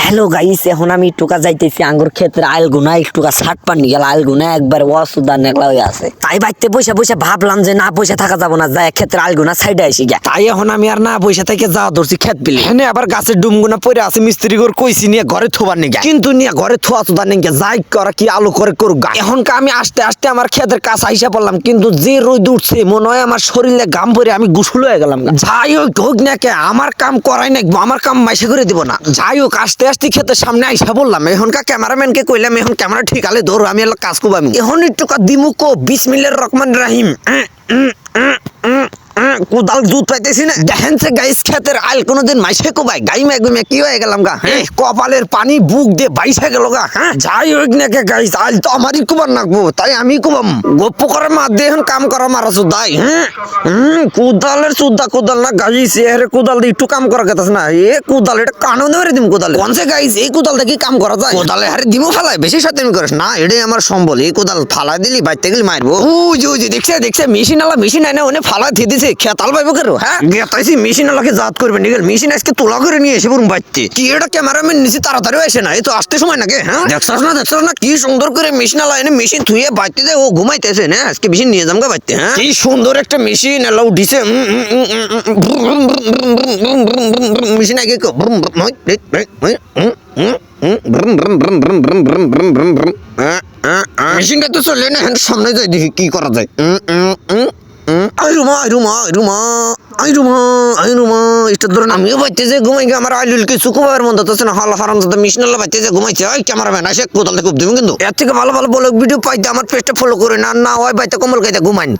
Hello guys, এখন আমি টুকা যাইতেছি আঙ্গুর ক্ষেত্রে আলগুনা একটুকা শার্ট পান গেল আলগুনা একবার অসুদা নেকলা হয়ে আছে। তাই বাইতে বসে বসে ভাবলাম যে না বসে থাকা যাবো না, যাই ক্ষেত্রে আলগুনা সাইডে আসি গিয়া। তাই এখন আমি আর না বসে থেকে যাওয়া ধরছি ক্ষেত বিলে। এখানে আবার গাছের ডুমগুনা পড়ে আছে, মিস্ত্রি করে কইছি নিয়ে ঘরে থোবার নিগে, কিন্তু নিয়ে ঘরে থোয়া তো নিগে যাই করা কি আলো করে করুক। এখন আমি আস্তে আস্তে আমার ক্ষেতের কাছে আইসা পড়লাম, কিন্তু যে রোদ উঠছে মনে হয় আমার শরীরে গাম ভরে আমি গোসল হয়ে গেলাম। যাই হোক না কে আমার কাম করাই না, আমার কাম মাইসে করে দিব না। যাই হোক আস্তে আস্তে ক্ষেতের সামনে আইসা বললাম, এখনকার ক্যামেরাম্যানকে কইলাম এখন ক্যামেরা ঠিক আলে ধরো, আমি এলাকা কাজ করবো। আমি এখন একটু দিমুকো বিসমিল্লাহির রহমানির রহিম কোদাল দুধ পাইতেছি না। দেখেন সে গাইস ক্ষেতের আল কোনোদিন মাইসে কো ভাই গাইমে গুমে কি হয়ে গেলাম গা। কপালের পানি বুক দিয়ে বাইসে গেল গা। যাই হোক না কে গাইস আল তো আমারই কুবার নাকবো, তাই আমি কুবাম গপ্প করার মাধ্যমে এখন কাম করা মারা সুদাই। কোদালের সুদা কোদাল না গাইস, এর কোদাল দিয়ে একটু কাম করা গেতাস না। এ কোদাল এটা কানো ধরে দিম কোদাল কোন সে গাইস, এই কোদাল দেখি কাম করা যায়। কোদালে হারে দিমু ফালায় বেশি সাথে আমি করিস না, এটাই আমার সম্বল। এই কোদাল ফালাই দিলি বাইতে গেলি মারবো। ওই দেখছে মেশিন আলা মেশিন আইনা ওনে ফালাই দিয়ে দিছে খেতাল পাইবো কেন। হ্যাঁ গেতাইছি মেশিন আলাকে জাত করবে নিগেল, মেশিন আজকে তোলা করে নিয়ে এসে বলুন বাইতে কি এটা ক্যামেরাম্যান নিচে তাড়াতাড়ি আসে না, এই তো আসতে সময় নাকি। হ্যাঁ দেখছস না কি সুন্দর করে মেশিন আলা এনে মেশিন থুয়ে বাইতে দেয়, ও ঘুমাইতেছে না আজকে মেশিন নিয়ে যাম গা বাইতে। হ্যাঁ কি সুন্দর একটা মেশিন এলাও দিছে, মেশিন আগে মেশিনটা তো চলে না, সামনে যাই দেখি কি করা যায়। আমিও বাইতে যে ঘুমাই আমার আইলুলকে সুকুমার মন যাচ্ছে না, হল হারাম যাতে মিশনাল বাইতে যে ঘুমাইছে। ওই ক্যামেরাম্যান আসে কোদাল খুব দেবেন, কিন্তু এর থেকে ভালো ভালো বলে ভিডিও পাইতে আমার পেজটা ফলো করে না, না হয় বাইতে কমল গাইতে ঘুমাইন।